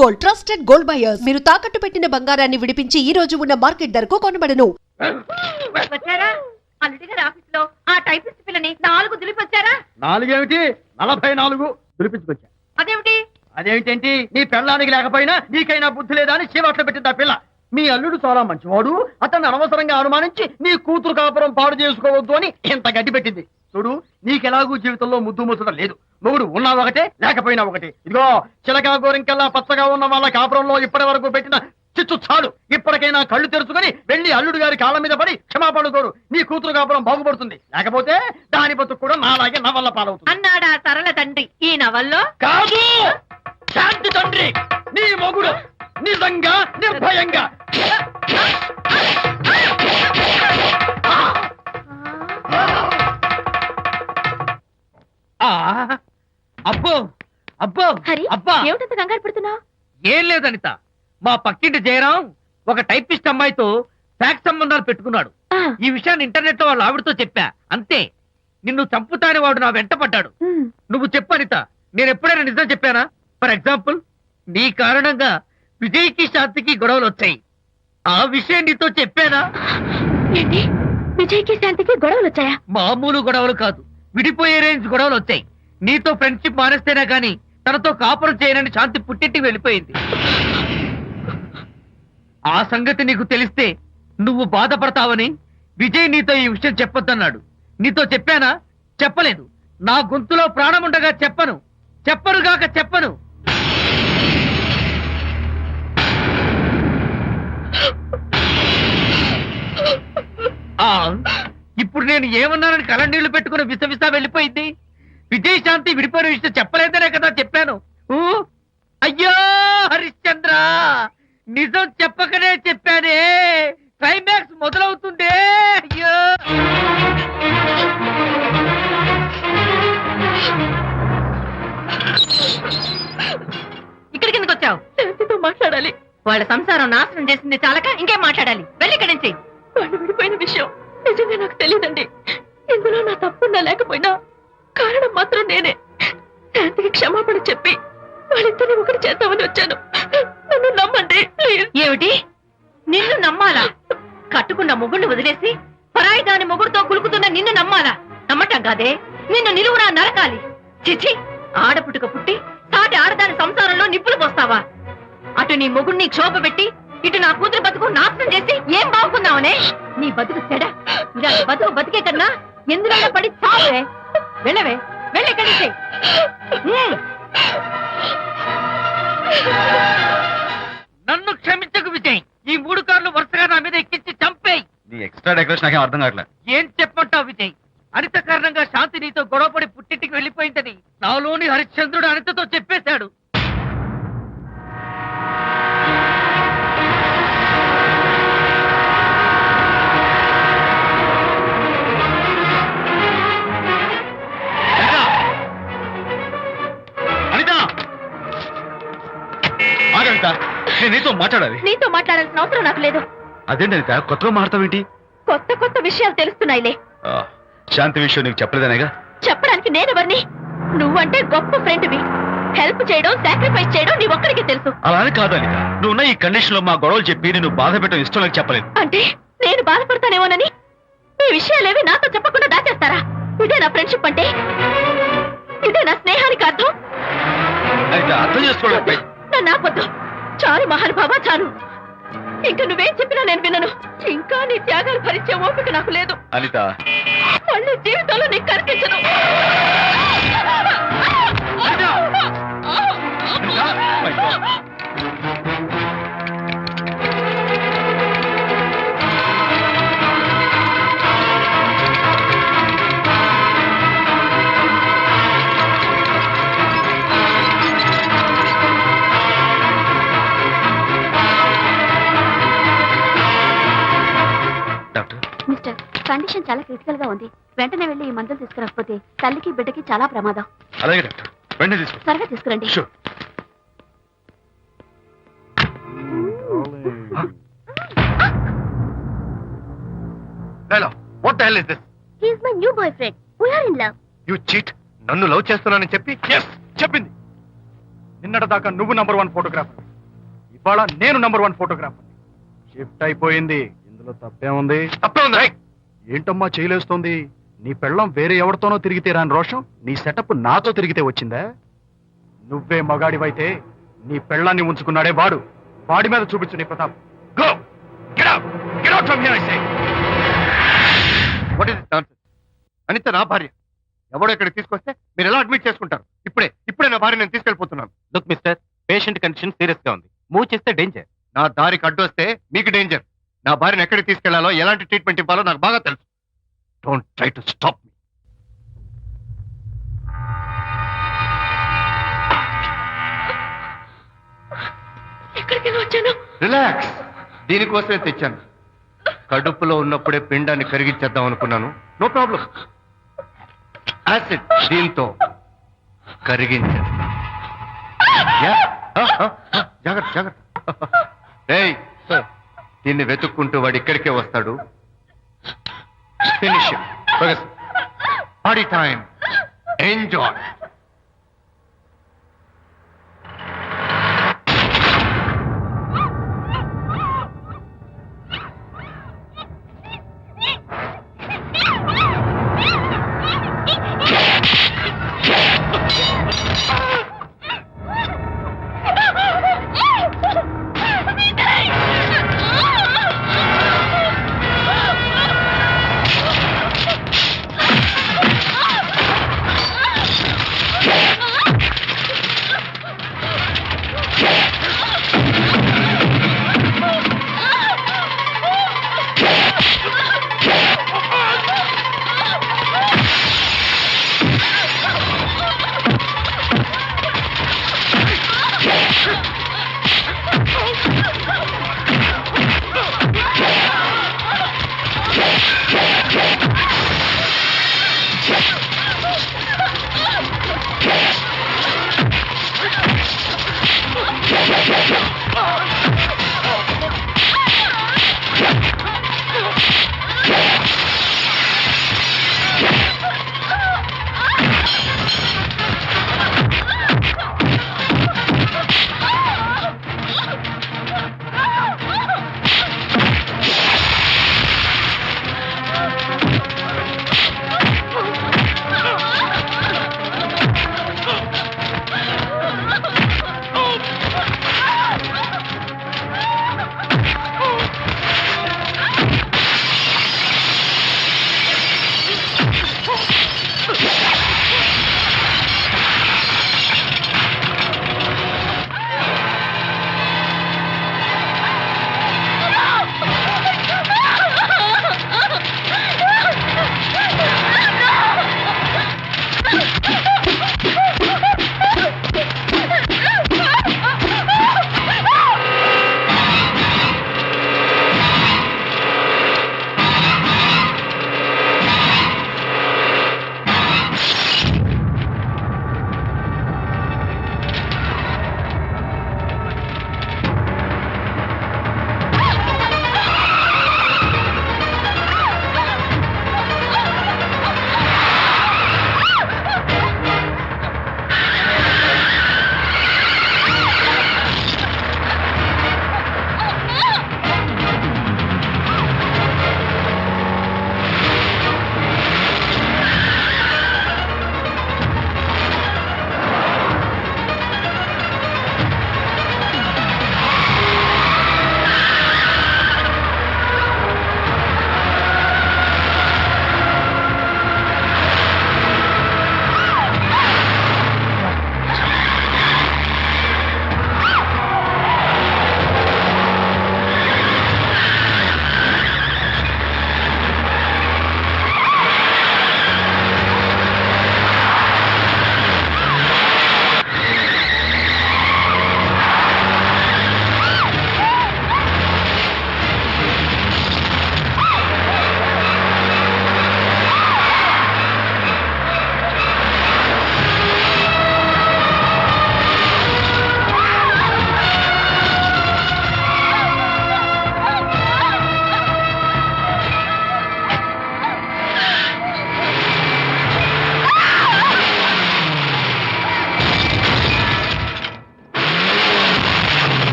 Gold, trusted gold buyers. మీరు తాకట్టు పెట్టిన బంగారాన్ని విడిపించి ఈ రోజు ఉన్న మార్కెట్ ధరకు కొనబడను. వచ్చారా? అల్లుడి గారి ఆఫీస్ లో ఆ టైపిస్ట్ పిల్లని 4 దులిపొచ్చారా? 4 ఏమిటి 44 దులిపించుకొచ్చా. అదేమిటి? అదేమిటేంటి నీ పెళ్ళానికి లేకపోయినా నీకైనా బుద్ధి లేదా అని చీవాట్లు పెట్టింది ఆ పిల్ల. మీ అల్లుడు చాలా మంచివాడు, అతన్ని అనవసరంగా అనుమానించి నీ కూతురు కాపురం పాడు చేసుకోవద్దు అని ఇంత గడ్డి పెట్టింది. చూడు, నీకెలాగూ జీవితంలో ముద్దు ముచ్చడం లేదు. మొగుడు ఉన్నా ఒకటే లేకపోయినా ఒకటే. ఇదిగో చిలకా గోరింకల్లా పచ్చగా ఉన్న వాళ్ళ కాపురంలో ఇప్పటి వరకు పెట్టిన చిచ్చు చాలు. ఇప్పటికైనా కళ్ళు తెరుచుకుని వెళ్లి అల్లుడు గారి కాళ్ళ మీద పడి క్షమాపణ కోరు. నీ కూతురు కాపురం బాగుపడుతుంది. లేకపోతే దాని బతుకు కూడా నాలాగే నవల్ల పాలవుతుంది అన్నాడా సరళ తండ్రి ఈ నవల్లో? కాదు, శాంతి తండ్రి నీ మొగుడు నిజంగా నిర్భయంగా. అబ్బో అబ్బో అబ్బా, ఏమిటంత కంగారు పడుతున్నావు? ఏం లేదు అనిత, మా పక్కింటి జయరాం ఒక టైపిస్ట్ అమ్మాయితో ఫ్యాక్స్ సంబంధాలు పెట్టుకున్నాడు. ఈ విషయాన్ని ఇంటర్నెట్ లో వాళ్ళ ఆవిడతో చెప్పా. అంతే, నిన్ను చంపుతాని వాడు నా వెంట పడ్డాడు. నువ్వు చెప్పు అనిత, నేను ఎప్పుడైనా నిజం చెప్పానా? ఫర్ ఎగ్జాంపుల్, నీ కారణంగా విజయ్కి శాంతికి గొడవలు వచ్చాయి. ఆ విషయం నీతో చెప్పానా? ఏంటి, విజయ్కి శాంతికి గొడవలు వచ్చాయా? మామూలు గొడవలు కాదు, విడిపోయే రేంజ్ గొడవలు వచ్చాయి. నీతో ఫ్రెండ్షిప్ మానేస్తేనే గాని తనతో కాపురం చేయనని శాంతి పుట్టింటికి వెళ్ళిపోయింది. ఆ సంగతి నీకు తెలిస్తే నువ్వు బాధపడతావని విజయ్ నీతో ఈ విషయం చెప్పొద్దన్నాడు. నీతో చెప్పానా? చెప్పలేదు. నా గొంతులో ప్రాణముండగా చెప్పను, చెప్పనుగాక చెప్పను. ఇప్పుడు నేను ఏమన్నానని కళ్ళనీళ్లు పెట్టుకుని విసవిసా వెళ్ళిపోయింది. విజయ్ శాంతి విడిపోయిన విషయం చెప్పలేదనే కదా చెప్పాను. అయ్యో హరిశ్చంద్ర, నిజం చెప్పకనే చెప్పానే. క్లైమాక్స్ మొదలవుతుందే. అయ్యో, ఇక్కడికి ఎందుకు వచ్చావు? శాంతితో మాట్లాడాలి. వాళ్ళ సంసారం నాశనం చేసింది చాలక ఇంకేం మాట్లాడాలి? వెళ్ళి ఇక్కడి నుంచి. వాళ్ళు విడిపోయిన విషయం నిజంగా నాకు తెలియదండి. ఇందులో నా తప్పున్నా లేకపోయినా కారణం మాత్రం నేనే. శాంతికి క్షమాపణ చెప్పి వాళ్ళిద్దరిని ఒకటి చేద్దామని వచ్చాను. నన్ను నమ్మండి ప్లీజ్. ఏమిటి, నిన్ను నమ్మాలా? కట్టుకున్న మొగుడిని వదిలేసి పరాయి దాని మొగుడుతో కులుకుతున్న నిన్ను నమ్మాలా? నమ్మటం కాదే, నిన్ను నిలువునా నరకాలి. చిచి, ఆడపుట్టుక పుట్టి సాటి ఆడదాని సంసారంలో నిప్పులు పోస్తావా? అటు నీ మొగుడిని క్షోభ పెట్టి ఇటు నా కూతురు బతుకు నాశనం చేసి ఏం బాగున్నావనే? నీ బతుకు చెడ. ఇలాంటి బతుకు బతికే కన్నా ఎందులో పడి చావే. వెళ్ళవే, వెళ్ళి కలిసి. నన్ను క్షమించకు విజయ్. ఈ 3 కార్లు వరుసగా నా మీద ఎక్కించి చంపేయి. నీ ఎక్స్ట్రా డెకరేషన్ నాకేం అర్థం కావట్లేదు. ఏం చెప్పంటావు విజయ్? అనిత కారణంగా శాంతి నీతో గొడవపడి పుట్టింటికి వెళ్ళిపోయిందని నాలోని హరిశ్చంద్రుడు అనితతో చెప్పేశాడు. నేను నీతో మాట్లాడాలి. నీతో మాట్లాడాల్సిన అవసరం నాకు లేదు. అదేంటి అనిత, కొత్తగా మాట్లాడతావేంటి? కొత్త కొత్త విషయాలు తెలుస్తున్నాయిలే. శాంతి విషయం నీకు చెప్పలేదనేగా? చెప్పడానికి నేనెవరిని? నువ్వంటే గొప్ప ఫ్రెండ్వి. హెల్ప్ చేయడం, సాక్రిఫైస్ చేయడం నీ ఒక్కడికి తెలుసు. అలానే కాదు అనిత, నువ్వున్న ఈ కండిషన్ లో మా గొడవలు చెప్పి నేను బాధ పెట్టడం ఇష్టం నాకు చెప్పలేదు. అంటే నేను బాధపడతానేమోనని ఈ విషయాలేవి నాతో చెప్పకుండా దాచేస్తారా? ఇదే నా ఫ్రెండ్షిప్ అంటే? ఇదే నా స్నేహానికి అర్థం? అనిత, అర్థం చేసుకోవడం. నన్ను ఆపొద్దు. చాలు మహానుభావా, చాలు. ఇంకా నువ్వేం చెప్పినా నేను వినను. ఇంకా నీ త్యాగాలు భరించే ఓపిక నాకు లేదు. అనిత, మళ్ళీ జీవితంలో నీకు కనిపించను. మిస్టర్, కండిషన్ చాలా క్రిటికల్ గా ఉంది. వెంటనే వెళ్ళి ఈ మందులు తీసుకురాకపోతే తల్లికి బిడ్డకి చాలా ప్రమాదం. అలాగే డాక్టర్, వెంటనే తీసుకో. త్వరగా తీసుకురండి. Hello, what the hell is this? He is my new boyfriend. We are in love. You cheat. నన్ను లవ్ చేస్తున్నానని చెప్పి చెప్పింది. నిన్నటి దాకా నువ్వు నంబర్ 1 ఫోటోగ్రాఫర్, ఇవాళ నేను నంబర్ 1 ఫోటోగ్రాఫర్. షిఫ్ట్ అయిపోయింది, ఇందులో తప్పే ఉంది? తప్పే ఉంది. ఏంటమ్మా చేయలేస్తోంది? నీ పెళ్ళం వేరే ఎవరితోనో తిరిగితే రాని రోషం నీ సెటప్ నాతో తిరిగితే వచ్చిందా? నువ్వే మగాడివైతే నీ పెళ్ళాన్ని ఉంచుకున్నాడే వాడు, వాడి మీద చూపించు నీ Pratap. Go get out, get out from here I say. What is nonsense? Anita నా భార్య, ఎవడో ఇక్కడికి తీసుకొస్తే మీరు ఎలా అడ్మిట్ చేసుకుంటారు? ఇప్పుడే నా భార్య నేను తీసుకెళ్ళిపోతున్నాను. Look mister, patient condition serious గా ఉంది. మూవ్ చేస్తే డేంజర్. నా దారికి అడ్డు వస్తే మీకు డేంజర్. నా భార్యను ఎక్కడికి తీసుకెళ్లాలో, ఎలాంటి ట్రీట్మెంట్ ఇవ్వాలో నాకు బాగా తెలుసు. Don't try to stop me. ఎక్కడికి వచ్చాను? రిలాక్స్, దీనికోసమే తెచ్చాను. కడుపులో ఉన్నప్పుడే పిండాన్ని కరిగించేద్దాం అనుకున్నాను. No problem. యాసిడ్ దీంతో కరిగించేస్తా. యా? జాగ్రత్త జాగ్రత్త. ఏయ్, దీన్ని వెతుక్కుంటూ వాడు ఇక్కడికే వస్తాడు. Finish party time. Enjoy.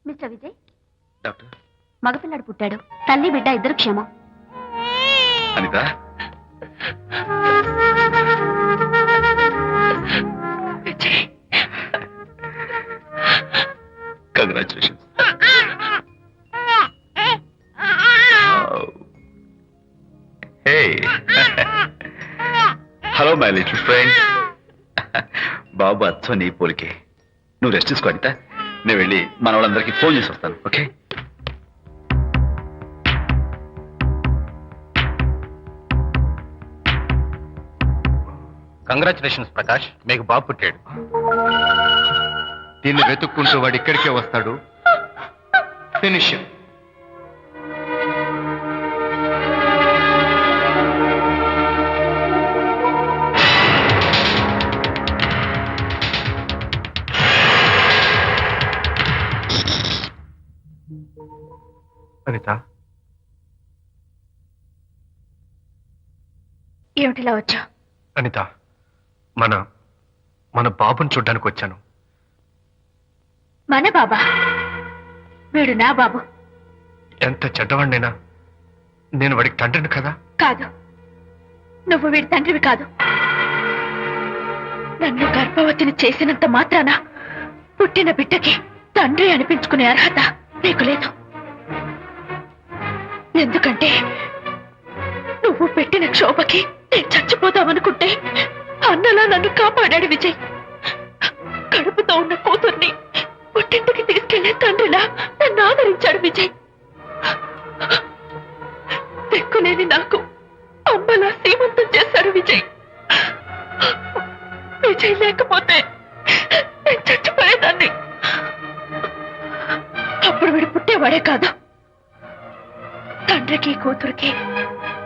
Mister Vijay, doctor మగపిల్లాడు పుట్టాడు. తల్లి బిడ్డ ఇద్దరు క్షేమం. Anitha, congratulations. Hey, hello my little friend. బాబు అచ్చం నీ పోలికే. నువ్వు రెస్ట్ తీసుకో అనిత. నేను వెళ్ళి మన వాళ్ళందరికీ ఫోన్ చేసి వస్తాను. ఓకే? కంగ్రాచులేషన్స్ ప్రకాష్, మీకు బాబు పుట్టాడు. దీన్ని వెతుక్కుంటూ వాడు ఇక్కడికే వస్తాడు. ఫినిష్. అనిత, ఏమిటిలా వచ్చా? అనిత, మన బాబుని చూడ్డానికి వచ్చాను. మన బాబా? వీడు నా బాబు. ఎంత చెడ్డవాడినైనా నేను వాడికి తండ్రిని కదా. కాదు, నువ్వు వీడి తండ్రివి కాదు. నన్ను గర్భవతిని చేసినంత మాత్రాన పుట్టిన బిడ్డకి తండ్రి అనిపించుకునే అర్హత నీకు లేదు. ఎందుకంటే నువ్వు పెట్టిన క్షోభకి నేను చచ్చిపోతామనుకుంటే అన్నలా నన్ను కాపాడాడు విజయ్. కడుపుతో ఉన్న కూతుర్ని పుట్టింటికి తీసుకెళ్లే తండ్రిలా నన్ను ఆదరించాడు విజయ్. దిక్కులేని నాకు అమ్మలా సీమంతం చేశాడు విజయ్. విజయ్ లేకపోతే నేను చచ్చిపోయేదాన్ని. అప్పుడు వీడు పుట్టేవాడే కాదు. తండ్రికి కూతురికి,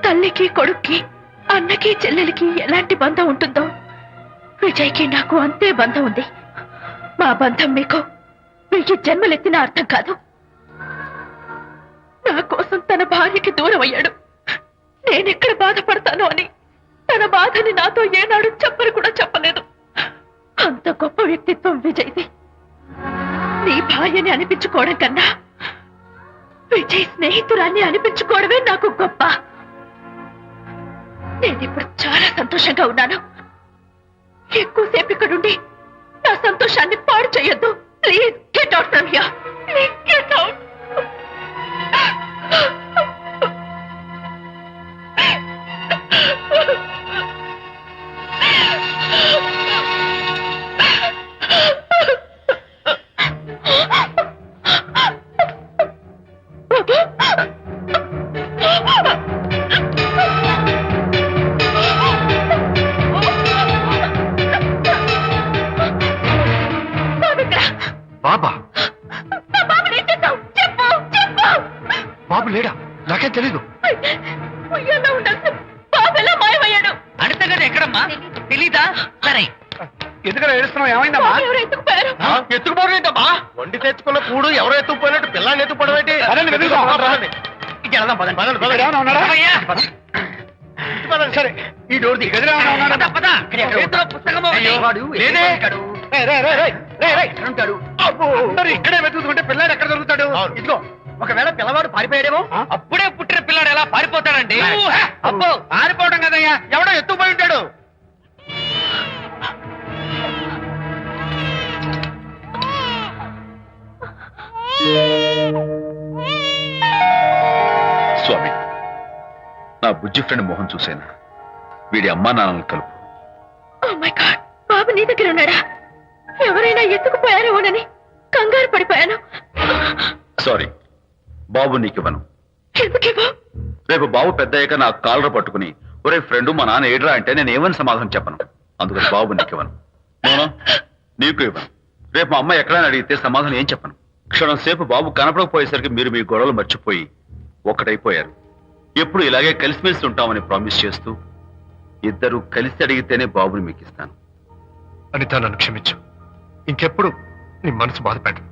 తల్లికి కొడుక్కి, అన్నకి చెల్లెలికి ఎలాంటి బంధం ఉంటుందో విజయ్కి నాకు అంతే బంధం ఉంది. మా బంధం మీకు 1000 జన్మలెత్తిన అర్థం కాదు. నా కోసం తన భార్యకి దూరం అయ్యాడు. నేనెక్కడ బాధపడతాను అని తన బాధని నాతో ఏనాడు చెప్పరు కూడా చెప్పలేదు. అంత గొప్ప వ్యక్తిత్వం విజయ్ది. నీ భార్యని అనిపించుకోవడం కన్నా విజయ్ స్నేహితురాన్ని అనిపించుకోవడమే నాకు గొప్ప. నేనిప్పుడు చాలా సంతోషంగా ఉన్నాను. ఎక్కువసేపు ఇక్కడుండి నా సంతోషాన్ని పాడు చేయొద్దు. Please get out from here. Please get out. బాబా? బాబు లేడా? నాకేం తెలీదు. ఉయ్యాలో ఉండాల్సిన బాబు ఎలా మాయమయ్యాడు? అనిత గారు ఎక్కడమ్మా? తెలీదా? సరే, ఎందుకలా ఏడుస్తున్నావు? ఏమైందమ్మా? బాబు ఎవరు ఎత్తుకుపోయారు? ఎత్తుకుపోవడం ఏంటమ్మా? వండి తెచ్చుకున్న కూడు ఎవరో ఎత్తుకుపోయినట్టు పిల్లల్ని ఎత్తుకుపోవడం ఏంటి? సరే, ఈ డోర్ ది గదిలో పద, పద. చేతిలో పుస్తకం ఒకటి. లేదే. ఉంటాడు. అందరూ ఇక్కడే వెతుకుతుంటే పిల్లాడు ఎక్కడ దొరుకుతాడు? ఇదిగో, ఒకవేళ పిల్లవాడు పారిపోయాడేమో. అప్పుడే పుట్టిన పిల్లాడు ఎలా పారిపోతాడండి? అబ్బో, పారిపోవడం కదయ్యా, ఎవడో ఎత్తుకుపోయి ఉంటాడు. స్వామి, నా బుజ్జి ఫ్రెండ్ మోహన్ చూసేనా? వీడి అమ్మా నాన్నలు కలుపు. Oh my God, బాబు నీ దగ్గర ఉన్నాడా? ఎవరైనా ఎత్తుకుపోయారేమోనని కంగారు పడిపోయాను. సారీ, బాబు నీకివ్వను. ఎందుకివ్వు? రేపు బాబు పెద్ద అయ్యాక నా కాలర్ పట్టుకుని ఒరే ఫ్రెండ్ మా నాన్న ఏడ్రా అంటే నేను ఏమని సమాధానం చెప్పను. అందుకని బాబు నీకివ్వను. మోనో, నీకు ఇవ్వను. రేపు మా అమ్మ ఎక్కడైనా అడిగితే సమాధానం ఏం చెప్పను. క్షణం సేపు బాబు కనపడకపోయేసరికి మీరు మీ గొడవలు మర్చిపోయి ఒక్కటైపోయారు. ఎప్పుడు ఇలాగే కలిసిమెలిసి ఉంటామని ప్రామిస్ చేస్తూ ఇద్దరు కలిసి అడిగితేనే బాబుని మీకు ఇస్తాను. అనిత, నన్ను క్షమించు. ఇంకెప్పుడు నీ మనసు బాధపెట్టు.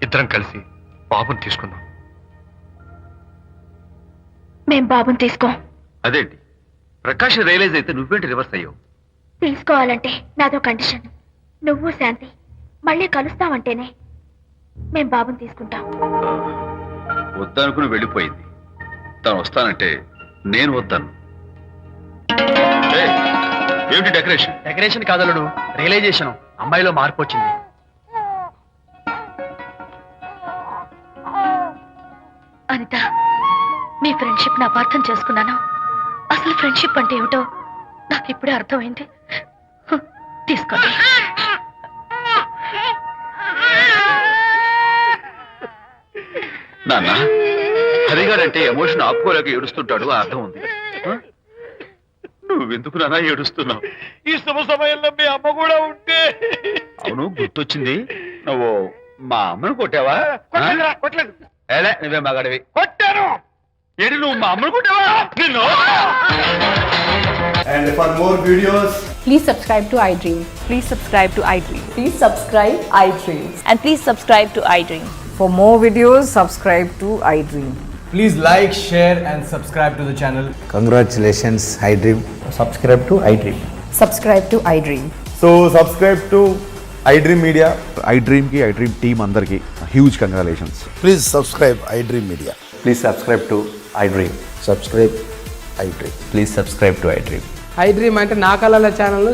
ఇద్దరం కలిసి బాబుని తీసుకుందాం. మేం బాబుని తీసుకోం. అదేంటి ప్రకాష్ రియలైజ్ అయితే నువ్వేంటి రివర్స్ అయ్యావు? తీసుకోవాలంటే నాదో కండిషన్. నువ్వు శాంతి మళ్ళీ కలుస్తావంటేనే మేం బాబుని తీసుకుంటాం. వద్దనుకుని వెళ్ళిపోయింది. తను వస్తానంటే నేను వద్దాను. ఏయ్, ఏమిటి డెకరేషన్? Decoration కాదలుడు, realisation. అమ్మాయిలో మార్పు వచ్చింది. అనిత, మీ ఫ్రెండ్షిప్ నా అపార్థం చేసుకున్నాను. అసలు ఫ్రెండ్షిప్ అంటే ఏమిటో నాకు ఇప్పుడే అర్థమైంది. తీసుకోండి. నాన్న, హరిగారంటే ఎమోషన్ ఆపుకోలేక ఏడుస్తుంటాడు, ఆ అర్థం ఉంది. ఆ? నువ్వెందుకు నాన్న ఏడుస్తున్నావు? ఈ శుభ సమయంలో మీ అమ్మ కూడా ఉంటే. అవును, గుర్తొచ్చింది. నువ్వు మా అమ్మను కొట్టావా? కొట్టలేదు. ఏలే, నువ్వే మగాడివి. కొట్టాను. ఏడి, నువ్వు మా అమ్మను కొట్టావా? నిన్ను. And for more videos, Please subscribe to iDream. Please subscribe to iDream. Please subscribe iDream. And please subscribe to iDream. For more videos, subscribe to iDream. please like, share, and subscribe to the channel. Congratulations, iDream. Subscribe to iDream. Subscribe to iDream. So subscribe to iDream Media. iDream కి iDream team అందరికి huge congratulations. Please subscribe iDream Media. Please subscribe to iDream. Subscribe iDream. Please subscribe to iDream. iDream అంటే నా కళల channel